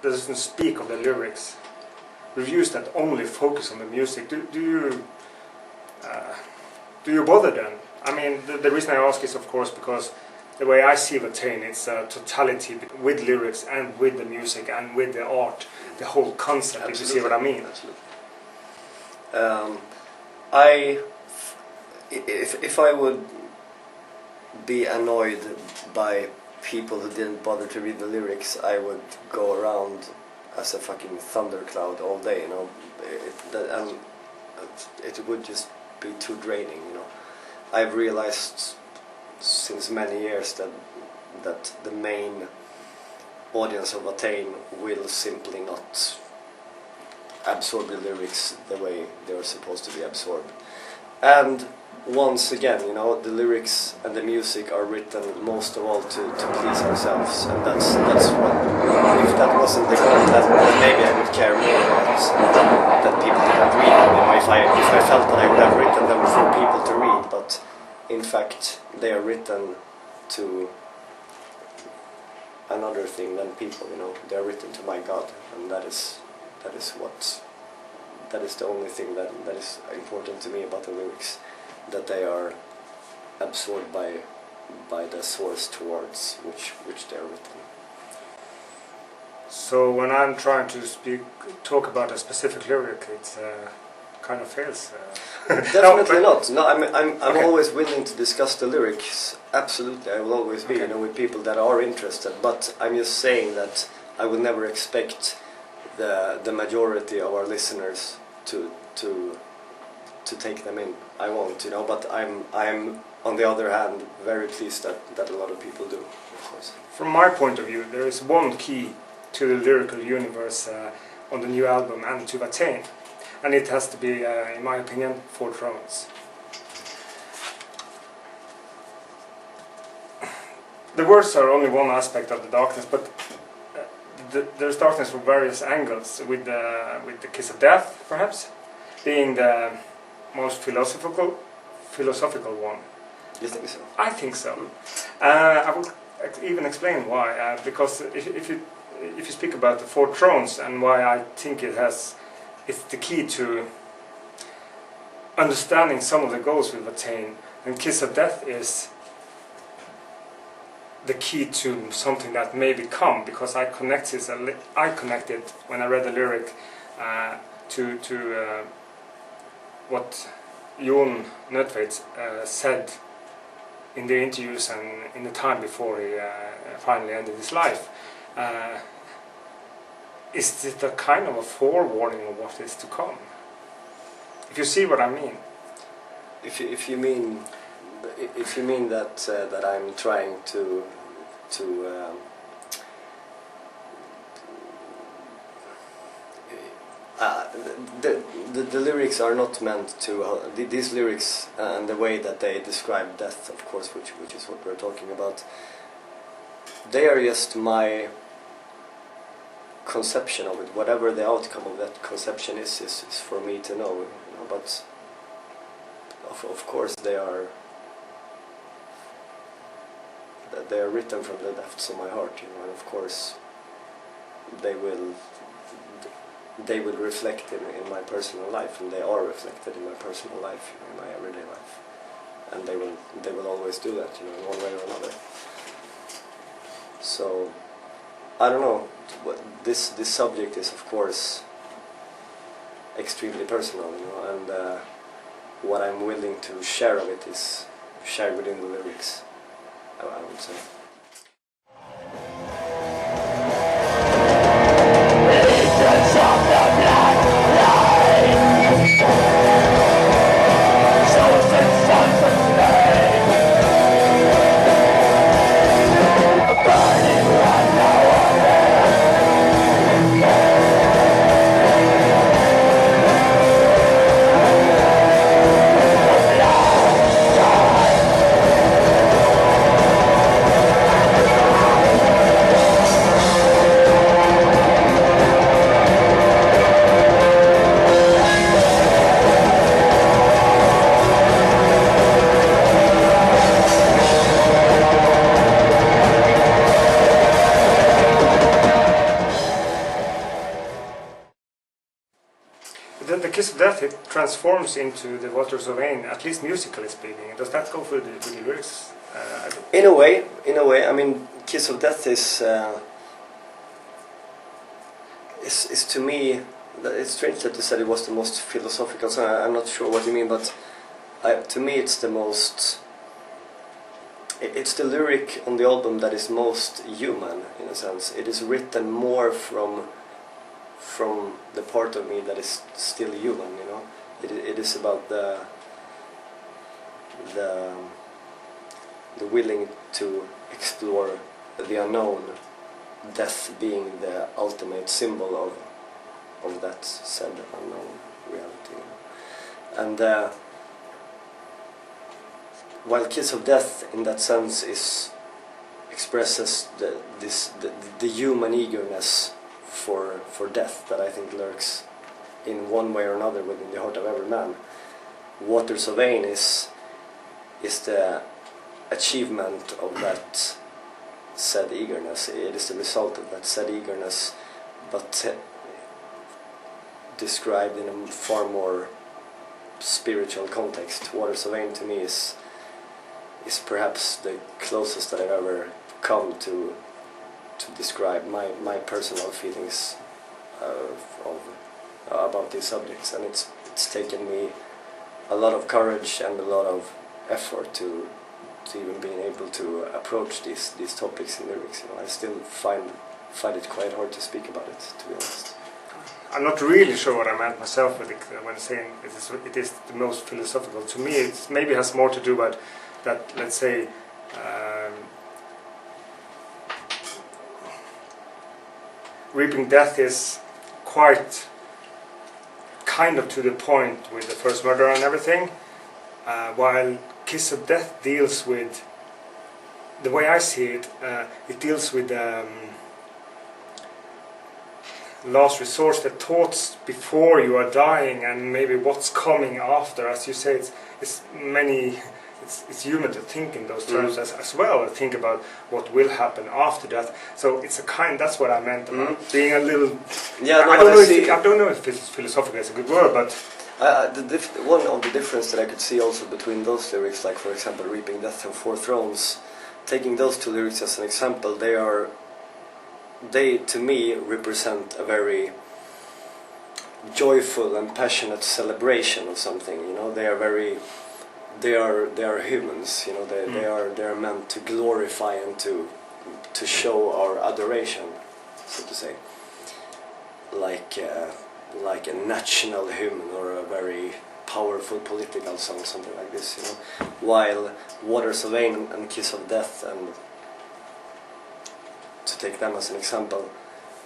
doesn't speak of the lyrics, reviews that only focus on the music, do you bother then? I mean, the reason I ask is of course because the way I see Watain, it's a totality with lyrics and with the music and with the art, the whole concept. Absolutely. If you see what I mean. Absolutely. If I would be annoyed by people who didn't bother to read the lyrics, I would go around as a fucking thundercloud all day, you know. It would just be too draining, you know. I've realized since many years that the main audience of Watain will simply not absorb the lyrics the way they are supposed to be absorbed. And once again, you know, the lyrics and the music are written most of all to please ourselves, and that's what, if that wasn't the goal, then maybe I would care more about that people didn't read them. You know, if I felt that I would have written them for people to read, but in fact they are written to another thing than people, you know. They are written to my God, and that is the only thing that is important to me about the lyrics, that they are absorbed by the source towards which they are written. So when I'm trying to talk about a specific lyric, it kind of fails. Definitely not. No, I'm Okay. always willing to discuss the lyrics. Absolutely, I will always be, Okay. you know, with people that are interested. But I'm just saying that I would never expect the majority of our listeners to take them in. I won't, you know. But I'm on the other hand very pleased that a lot of people do, of course. From my point of view, there is one key to the lyrical universe on the new album and to Watain, and it has to be, in my opinion, 4 Thrones. The words are only one aspect of the darkness, but there's darkness from various angles, with the kiss of death, perhaps, being the most philosophical one. You think so? I think so. I will even explain why. Because if you speak about the 4 Thrones and why I think it's the key to understanding some of the goals with Watain, and Kiss of Death is the key to something that may become, because I connected when I read the lyric to what Jon Nødtveit said in the interviews and in the time before he finally ended his life. Is it a kind of a forewarning of what is to come? If you see what I mean. If you mean that I'm trying to the lyrics are not meant to these lyrics and the way that they describe death, of course, which is what we're talking about. They are just my conception of it. Whatever the outcome of that conception is for me to know, you know. But of course they are written from the depths of my heart, you know, and of course they will reflect in my personal life, and they are reflected in my personal life, you know, in my everyday life, and they will always do that, you know, in one way or another. So I don't know. This subject is of course extremely personal, you know, and what I'm willing to share of it is shared within the lyrics, I would say. Death, it transforms into the Waters of Watain, at least musically speaking. Does that go with the lyrics? In a way. I mean, Kiss of Death is to me. It's strange that you said it was the most philosophical song. I'm not sure what you mean, but to me, it's the most. It's the lyric on the album that is most human, in a sense. It is written more from the part of me that is still human, you know. It is about the willing to explore the unknown, death being the ultimate symbol of that said unknown reality, you know. And while Kiss of Death in that sense expresses the human eagerness for death that I think lurks in one way or another within the heart of every man, Waters of Watain is the achievement of that said eagerness. It is the result of that said eagerness, but described in a far more spiritual context. Waters of Watain to me is perhaps the closest that I've ever come to describe my personal feelings about these subjects, and it's taken me a lot of courage and a lot of effort to even being able to approach these topics in lyrics. You know, I still find it quite hard to speak about it, to be honest. I'm not really sure what I meant myself with it when saying it is the most philosophical. To me, it maybe has more to do with that, let's say, Reaping Death is quite kind of to the point with the first murder and everything, while Kiss of Death deals with, the way I see it, it deals with last resort, the thoughts before you are dying, and maybe what's coming after. As you say, it's human to think in those terms as well, think about what will happen after death. So it's a kind, that's what I meant about being a little, I don't know if philosophical is a good word, but one of the difference that I could see also between those lyrics, like for example Reaping Death and Four Thrones, taking those two lyrics as an example, they to me represent a very joyful and passionate celebration of something. You know, they are humans. You know, they are meant to glorify and to show our adoration, so to say, like a national hymn or a very powerful political song, something like this. You know, while Waters of Watain and Kiss of Death, and to take them as an example,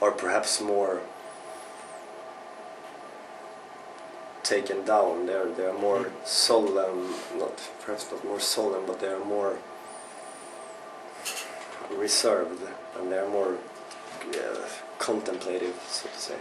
are perhaps more taken down. They are more solemn, perhaps not more solemn, but they are more reserved, and they are more contemplative, so to say.